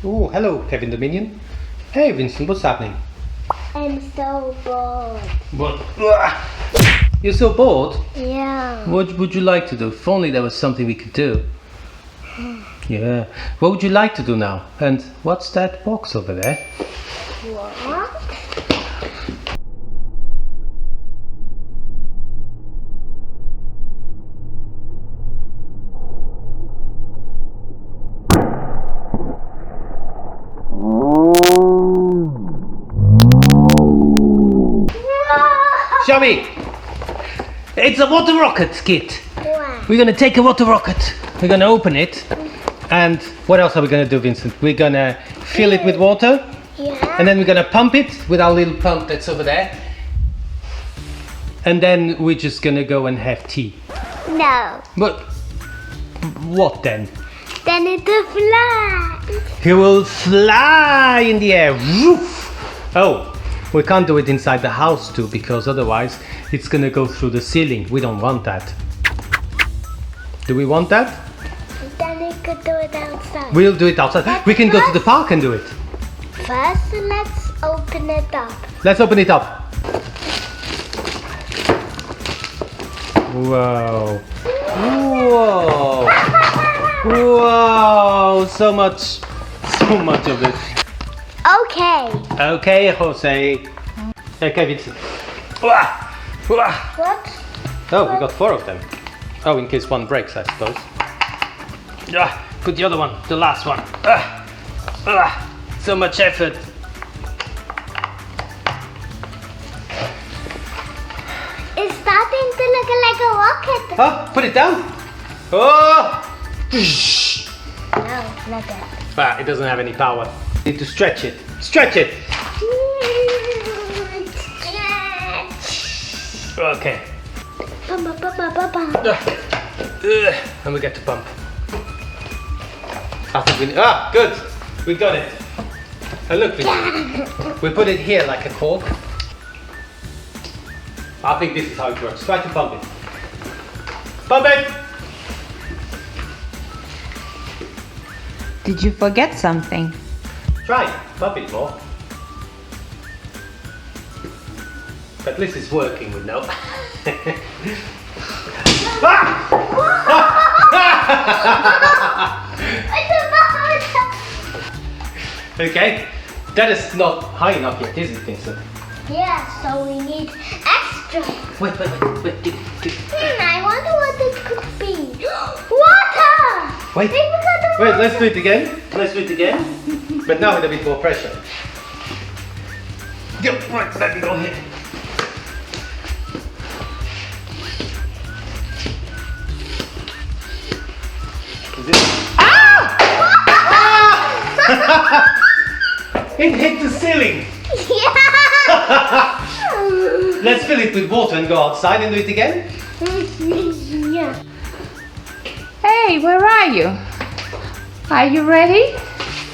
Oh, hello, Kevin the Minion. Hey, Vincent, what's happening? I'm so bored. What? You're so bored? Yeah. What would you like to do? If only there was something we could do. Yeah. What would you like to do now? And what's that box over there? What? Show me! It's a water rocket kit. Wow. We're gonna take a water rocket. We're gonna open it. And what else are we gonna do, Vincent? We're gonna fill it with water. Yeah. And then we're gonna pump it with our little pump that's over there. And then we're just gonna go and have tea. No. But what then? Then it will fly. He will fly in the air. Woof! Oh, we can't do it inside the house too, because otherwise it's gonna go through the ceiling. We don't want that. Do we want that? Then we could do it outside. We'll do it outside. We can go to the park and do it. First, let's open it up. Let's open it up. Whoa. Whoa. Whoa. So much of it. Okay. Okay, Jose. Okay, Vincent. Wah. Wah. What? Oh, we got 4 of them. Oh, in case one breaks, I suppose. Put the other one, the last one. So much effort. It's starting to look like a rocket. Oh, put it down. Oh! No, not that. It doesn't have any power. Need to stretch it. Stretch it. Okay. And we get to pump. I think we. Good. We got it. And look, we put it here like a cork. I think this is how it works. Try to pump it. Pump it. Did you forget something? Try it. Pump it more. At least it's working, we know. Okay, that is not high enough yet, is it, Vincent? Yeah, so we need extra. Wait. I wonder what it could be. Water! Wait, We forgot the wait, water. let's do it again. But now with a bit more pressure. Yep, right, let me go here. Is it? It hit the ceiling. Yeah. Let's fill it with water and go outside and do it again. Yeah. Hey, where are you? Are you ready?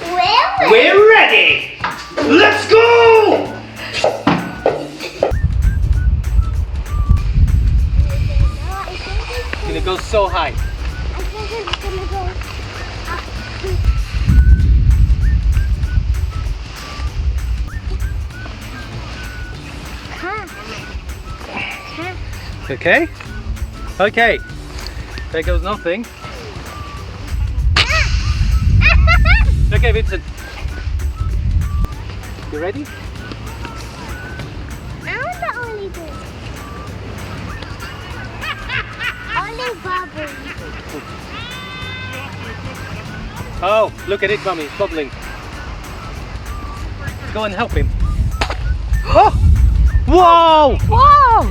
Well, We're ready. Let's go. It's gonna go so high. I think it's gonna go up. Okay. Okay. There goes nothing. Okay, Vincent. You ready? I want to only do it. Only bubbles. Oh, look at it, Mummy. It's bubbling. Go and help him. Oh! Whoa! Whoa!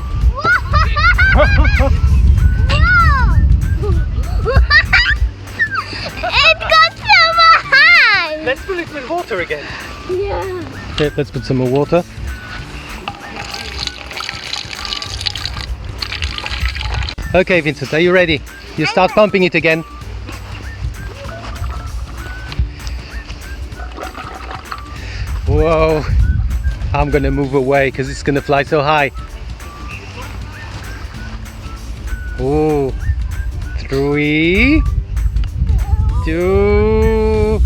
It got so high! Let's fill it with water again. Yeah. Okay, let's put some more water. Okay, Vincent, are you ready? You start pumping it again. Whoa! I'm gonna move away because it's gonna fly so high. Oh, 3, 2,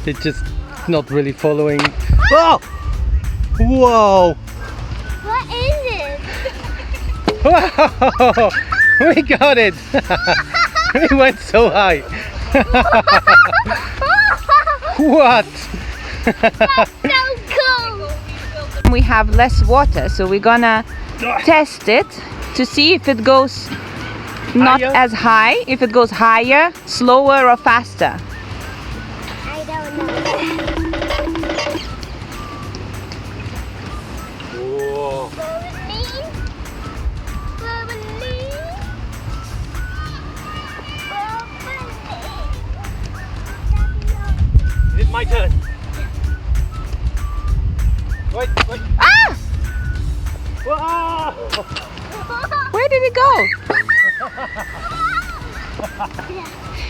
It's just not really following. Oh! Whoa! What is it? Whoa! We got it! We went so high. What? So cool. We have less water, so we're gonna test it to see if it goes not Higher? as high, if it goes higher, slower or faster. I don't know. Whoa. It is my turn. Wait. Ah! Whoa! Where did it go?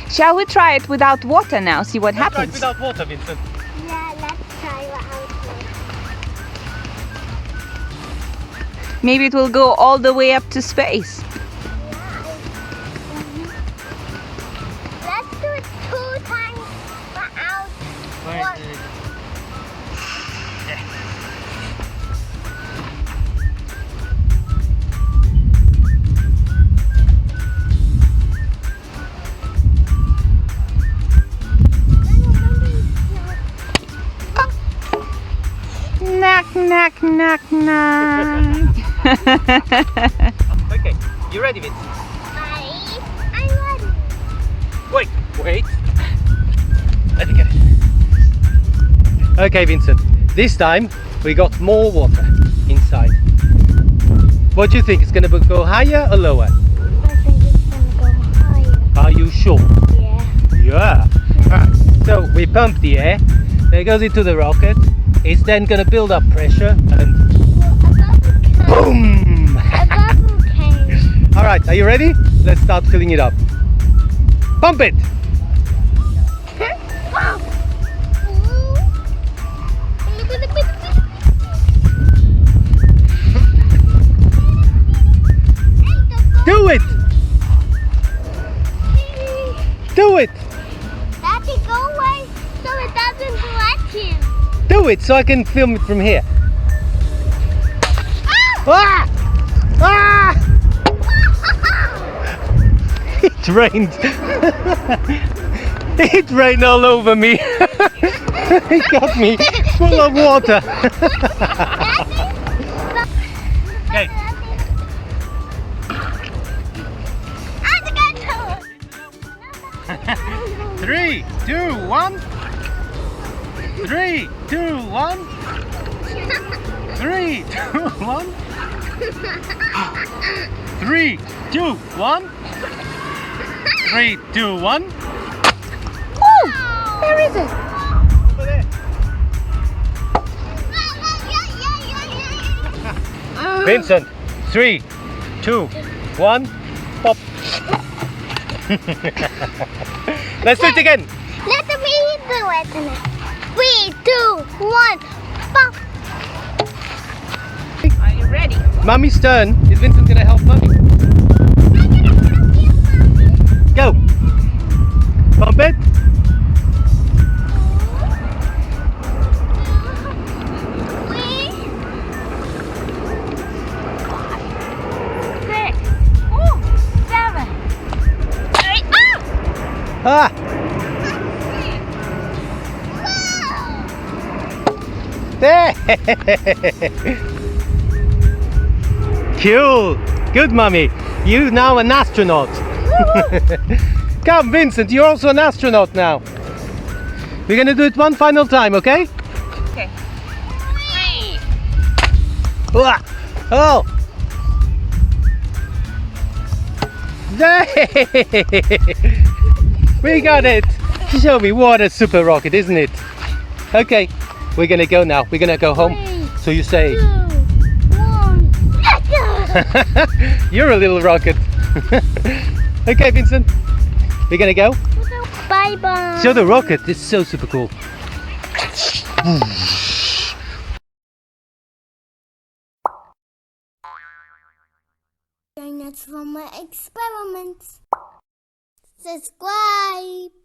Shall we try it without water now? See what Try it happens. without water, Vincent. Yeah, let's try without it. Maybe it will go all the way up to space. Let's do it 2 times without water. Knock, knock, knock, knock. Okay, you ready, Vincent? I'm ready. Wait. Let me get it. Okay, Vincent. This time we got more water inside. What do you think? It's gonna go higher or lower? I think it's gonna go higher. Are you sure? Yeah. Yeah. Alright, so we pump the air, then it goes into the rocket. It's then gonna build up pressure and boom! A bubble came. Alright, are you ready? Let's start filling it up. Pump it! Do it! Do it! Daddy, go away so it doesn't touch him. Do it so I can film it from here. Ah! Ah! It rained. It rained all over me. It got me full of water. Okay. Three, two, one. 3, 2, 1. 3, 2, 1. 3, 2, 1. 3, 2, 1. Oh, where is it? Over there. Vincent, 3, 2, 1. Pop. Let's do it again. Let me do it. 3, 2, 1, pop. Are you ready? Mummy's turn. Is Vincent gonna help Mummy? Go. Pump it. Ah! There! Cool! Good, Mummy. You now an astronaut. Come, Vincent, you're also an astronaut now. We're gonna do it one final time, okay? Okay. 3. Ah! Oh! There! We got it! Show me, what a super rocket, isn't it? Okay, we're gonna go now. We're gonna go home. So you say, 2, 1. you're a little rocket. Okay, Vincent, we're gonna go. Bye bye. Show the rocket, it's so super cool. Join us for my experiments. Subscribe.